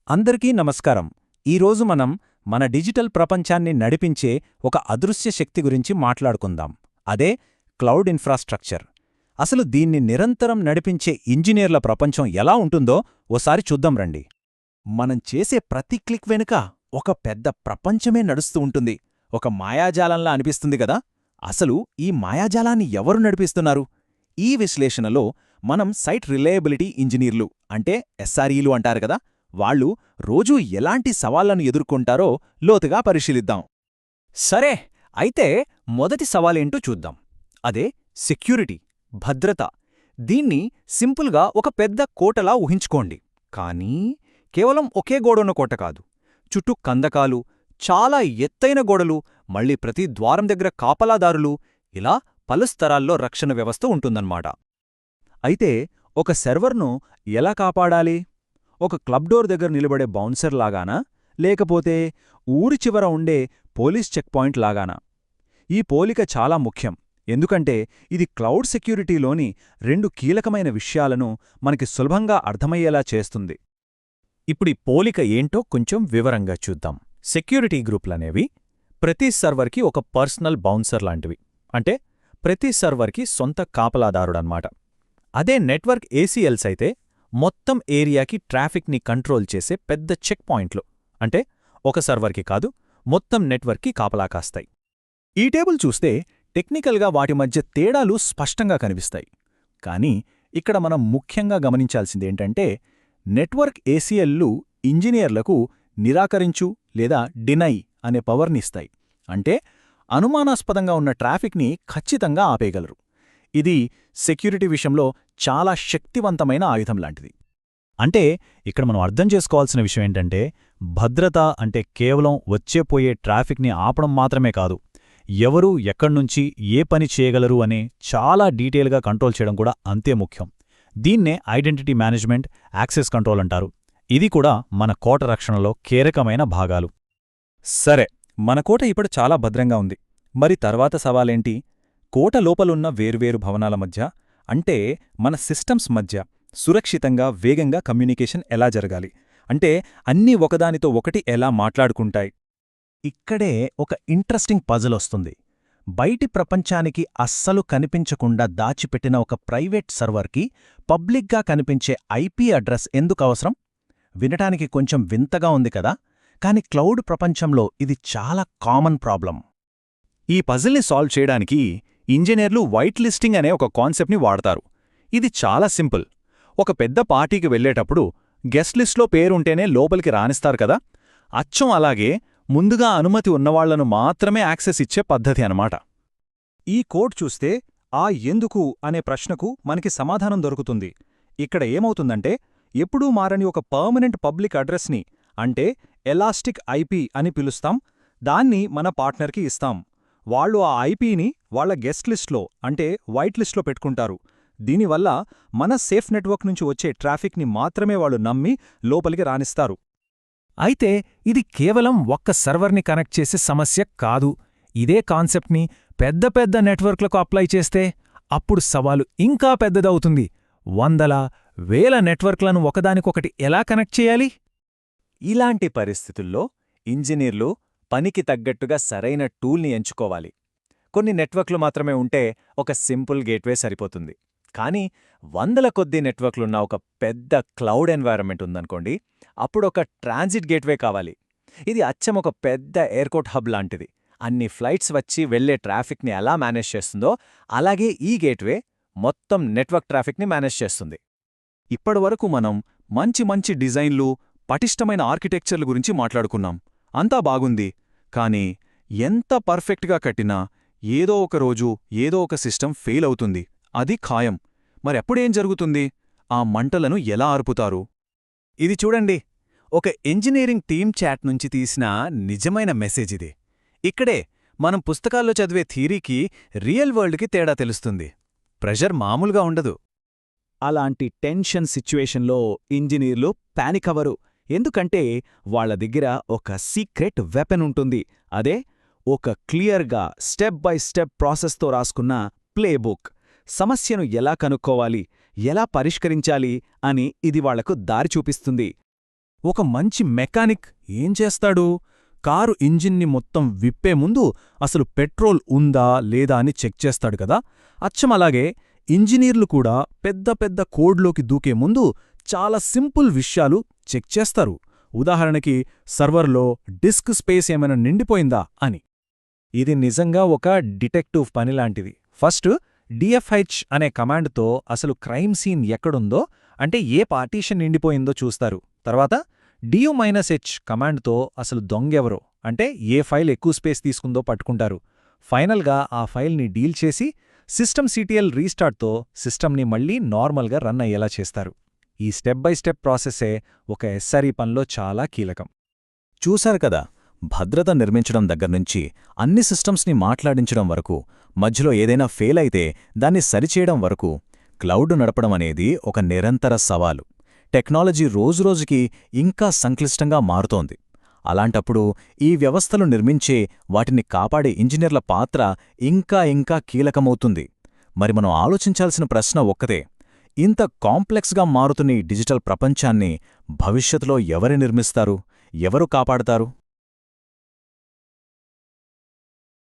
అందరికీ నమస్కారం. ఈరోజు మనం మన డిజిటల్ ప్రపంచాన్ని నడిపించే ఒక అదృశ్య శక్తి గురించి మాట్లాడుకుందాం. అదే క్లౌడ్ ఇన్ఫ్రాస్ట్రక్చర్. అసలు దీన్ని నిరంతరం నడిపించే ఇంజనీర్ల ప్రపంచం ఎలా ఉంటుందో ఓసారి చూద్దాం రండి. మనం చేసే ప్రతి క్లిక్ వెనుక ఒక పెద్ద ప్రపంచమే నడుస్తూ ఉంటుంది. ఒక మాయాజాలంలా అనిపిస్తుంది కదా. అసలు ఈ మాయాజాలాన్ని ఎవరు నడిపిస్తున్నారు? ఈ విశ్లేషణలో మనం సైట్ రిలయబిలిటీ ఇంజనీర్లు అంటే ఎస్ఆర్ఈలు అంటారు కదా, వాళ్ళు రోజూ ఎలాంటి సవాళ్లను ఎదుర్కొంటారో లోతుగా పరిశీలిద్దాం. సరే, అయితే మొదటి సవాలేంటో చూద్దాం. అదే సెక్యూరిటీ, భద్రత. దీన్ని సింపుల్గా ఒక పెద్ద కోటలా ఊహించుకోండి. కానీ కేవలం ఒకే గోడున్న కోట కాదు. చుట్టూ కందకాలు, చాలా ఎత్తైన గోడలు, మళ్ళీ ప్రతి ద్వారం దగ్గర కాపలాదారులు, ఇలా పలు స్తరాల్లో రక్షణ వ్యవస్థ ఉంటుందన్నమాట. అయితే ఒక సర్వర్ను ఎలా కాపాడాలి? ఒక క్లబ్ డోర్ దగ్గర నిలబడే బౌన్సర్ లాగానా, లేకపోతే ఊరి చివర ఉండే పోలీస్ చెక్ పాయింట్ లాగానా? ఈ పోలిక చాలా ముఖ్యం, ఎందుకంటే ఇది క్లౌడ్ సెక్యూరిటీలోని రెండు కీలకమైన విషయాలను మనకి సులభంగా అర్థమయ్యేలా చేస్తుంది. ఇప్పుడీ పోలిక ఏంటో కొంచెం వివరంగా చూద్దాం. సెక్యూరిటీ గ్రూప్లనేవి ప్రతి సర్వర్కి ఒక పర్సనల్ బౌన్సర్ లాంటివి. అంటే ప్రతి సర్వర్కి సొంత కాపలాదారుడన్మాట. అదే నెట్వర్క్ ఏసీఎల్స్ అయితే మొత్తం ఏరియాకి ట్రాఫిక్ని కంట్రోల్ చేసే పెద్ద చెక్ పాయింట్లు. అంటే ఒక సర్వర్కి కాదు, మొత్తం నెట్వర్క్కి కాపలా కాస్తాయి. ఈ టేబుల్ చూస్తే టెక్నికల్గా వాటి మధ్య తేడాలు స్పష్టంగా కనిపిస్తాయి. కానీ ఇక్కడ మనం ముఖ్యంగా గమనించాల్సిందేంటంటే, నెట్వర్క్ ఏసీఎల్లు ఇంజనీర్లకు నిరాకరించు లేదా డినై అనే పవర్నిస్తాయి. అంటే అనుమానాస్పదంగా ఉన్న ట్రాఫిక్ని ఖచ్చితంగా ఆపేయగలరు. ఇది సెక్యూరిటీ విషయంలో చాలా శక్తివంతమైన ఆయుధం లాంటిది. అంటే ఇక్కడ మనం అర్థం చేసుకోవాల్సిన విషయం ఏంటంటే, భద్రత అంటే కేవలం వచ్చేపోయే ట్రాఫిక్ని ఆపడం మాత్రమే కాదు, ఎవరు ఎక్కడ్నుంచి ఏ పని చేయగలరు అనే చాలా డీటెయిల్గా కంట్రోల్ చేయడం కూడా అంతే ముఖ్యం. దీన్నే ఐడెంటిటీ మేనేజ్మెంట్, యాక్సెస్ కంట్రోల్ అంటారు. ఇది కూడా మన కోట రక్షణలో కీలకమైన భాగాలు. సరే, మన కోట ఇప్పుడు చాలా భద్రంగా ఉంది. మరి తర్వాత సవాలేంటి? కోట లోపలున్న వేర్వేరు భవనాల మధ్య, అంటే మన సిస్టమ్స్ మధ్య సురక్షితంగా, వేగంగా కమ్యూనికేషన్ ఎలా జరగాలి? అంటే అన్నీ ఒకదానితో ఒకటి ఎలా మాట్లాడుకుంటాయి? ఇక్కడే ఒక ఇంట్రెస్టింగ్ పజిల్ వస్తుంది. బయటి ప్రపంచానికి అస్సలు కనిపించకుండా దాచిపెట్టిన ఒక ప్రైవేట్ సర్వర్కి పబ్లిక్గా కనిపించే ఐపీ అడ్రస్ ఎందుకు అవసరం? వినటానికి కొంచెం వింతగా ఉంది కదా, కాని క్లౌడ్ ప్రపంచంలో ఇది చాలా కామన్ ప్రాబ్లం. ఈ పజిల్ని సాల్వ్ చేయడానికి ఇంజనీర్లు వైట్ లిస్టింగ్ అనే ఒక కాన్సెప్ట్ని వాడతారు. ఇది చాలా సింపుల్. ఒక పెద్ద పార్టీకి వెళ్లేటప్పుడు గెస్ట్ లిస్ట్లో పేరుంటేనే లోపలికి రానిస్తారు కదా, అచ్చం అలాగే ముందుగా అనుమతి ఉన్నవాళ్లను మాత్రమే యాక్సెస్ ఇచ్చే పద్ధతి అన్నమాట. ఈ కోడ్ చూస్తే ఆ ఎందుకు అనే ప్రశ్నకు మనకి సమాధానం దొరుకుతుంది. ఇక్కడ ఏమవుతుందంటే, ఎప్పుడూ మారని ఒక పర్మనెంట్ పబ్లిక్ అడ్రస్ని, అంటే ఎలాస్టిక్ ఐపీ అని పిలుస్తాం, దాన్ని మన పార్ట్నర్కి ఇస్తాం. వాళ్ళు ఆ ఐపీని వాళ్ల గెస్ట్ లిస్ట్లో, అంటే వైట్ లిస్ట్లో పెట్టుకుంటారు. దీనివల్ల మన సేఫ్ నెట్వర్క్ నుంచి వచ్చే ట్రాఫిక్ని మాత్రమే వాళ్ళు నమ్మి లోపలికి రానిస్తారు. అయితే ఇది కేవలం ఒక్క సర్వర్ని కనెక్ట్ చేసే సమస్య కాదు. ఇదే కాన్సెప్ట్ని పెద్ద పెద్ద నెట్వర్క్లకు అప్లై చేస్తే అప్పుడు సవాలు ఇంకా పెద్దదవుతుంది. వందల, వేల నెట్వర్క్లను ఒకదానికొకటి ఎలా కనెక్ట్ చేయాలి? ఇలాంటి పరిస్థితుల్లో ఇంజనీర్లు పనికి తగ్గట్టుగా సరైన టూల్ని ఎంచుకోవాలి. కొన్ని నెట్వర్క్లు మాత్రమే ఉంటే ఒక సింపుల్ గేట్వే సరిపోతుంది. కానీ వందల కొద్దీ నెట్వర్క్లున్న ఒక పెద్ద క్లౌడ్ ఎన్వైరన్మెంట్ ఉందనుకోండి, అప్పుడొక ట్రాన్సిట్ గేట్వే కావాలి. ఇది అచ్చం ఒక పెద్ద ఎయిర్పోర్ట్ హబ్ లాంటిది. అన్ని ఫ్లైట్స్ వచ్చి వెళ్లే ట్రాఫిక్ని ఎలా మేనేజ్ చేస్తుందో, అలాగే ఈ గేట్వే మొత్తం నెట్వర్క్ ట్రాఫిక్ని మేనేజ్ చేస్తుంది. ఇప్పటివరకు మనం మంచి మంచి డిజైన్లు, పటిష్టమైన ఆర్కిటెక్చర్ల గురించి మాట్లాడుకున్నాం. అంతా బాగుంది. కానీ ఎంత పర్ఫెక్ట్గా కట్టినా ఏదో ఒక రోజు ఏదో ఒక సిస్టమ్ ఫెయిల్ అవుతుంది. అది ఖాయం. మరెప్పుడేం జరుగుతుంది? ఆ మంటలను ఎలా ఆర్పుతారు? ఇది చూడండి, ఒక ఇంజనీరింగ్ టీమ్ చాట్ నుంచి తీసిన నిజమైన మెసేజ్ ఇది. ఇక్కడే మనం పుస్తకాల్లో చదివే థీరీకి రియల్ వరల్డ్కి తేడా తెలుస్తుంది. ప్రెషర్ మామూలుగా ఉండదు. అలాంటి టెన్షన్ సిచ్యువేషన్లో ఇంజనీర్లు పానిక్ అవ్వరు. ఎందుకంటే వాళ్ల దగ్గర ఒక సీక్రెట్ వెపన్ ఉంటుంది. అదే ఒక క్లియర్గా స్టెప్ బై స్టెప్ ప్రాసెస్తో రాసుకున్న ప్లేబుక్. సమస్యను ఎలా కనుక్కోవాలి, ఎలా పరిష్కరించాలి అని ఇది వాళ్లకు దారి చూపిస్తుంది. ఒక మంచి మెకానిక్ ఏం చేస్తాడు? కారు ఇంజిన్ని మొత్తం విప్పే ముందు అసలు పెట్రోల్ ఉందా లేదా అని చెక్ చేస్తాడు కదా. అచ్చమలాగే ఇంజనీర్లు కూడా పెద్ద పెద్ద కోడ్లోకి దూకే ముందు చాలా సింపుల్ విషయాలు చెక్ చేస్తారు. ఉదాహరణకి సర్వర్లో డిస్క్ స్పేస్ ఏమైనా నిండిపోయిందా అని. ఇది నిజంగా ఒక డిటెక్టివ్ పనిలాంటిది. ఫస్ట్ డిఎఫ్హెచ్ అనే కమాండ్తో అసలు క్రైమ్ సీన్ ఎక్కడుందో, అంటే ఏ పార్టీషన్ నిండిపోయిందో చూస్తారు. తర్వాత -h కమాండ్తో అసలు దొంగెవరో, అంటే ఏ ఫైల్ ఎక్కువ స్పేస్ తీసుకుందో పట్టుకుంటారు. ఫైనల్గా ఆ ఫైల్ని డీల్ చేసి సిస్టమ్ సిటిఎల్ రీస్టార్ట్తో సిస్టమ్ని మళ్లీ నార్మల్గా రన్ అయ్యేలా చేస్తారు. ఈ స్టెప్ బై స్టెప్ ప్రాసెసే ఒక ఎస్ఆర్ఈ పనిలో చాలా కీలకం. చూశారు కదా, భద్రత నిర్మించడం దగ్గర్నుంచి అన్ని సిస్టమ్స్ని మాట్లాడించడం వరకు, మధ్యలో ఏదైనా ఫెయిల్ అయితే దాన్ని సరిచేయడం వరకు క్లౌడ్ నడపడం అనేది ఒక నిరంతర సవాలు. టెక్నాలజీ రోజురోజుకి ఇంకా సంక్లిష్టంగా మారుతోంది. అలాంటప్పుడు ఈ వ్యవస్థలు నిర్మించే, వాటిని కాపాడే ఇంజనీర్ల పాత్ర ఇంకా ఇంకా కీలకమవుతుంది. మరి మనం ఆలోచించాల్సిన ప్రశ్న ఒక్కటే: ఇంత కాంప్లెక్స్గా మారుతున్న ఈ డిజిటల్ ప్రపంచాన్ని భవిష్యత్తులో ఎవరు నిర్మిస్తారు, ఎవరు కాపాడతారు?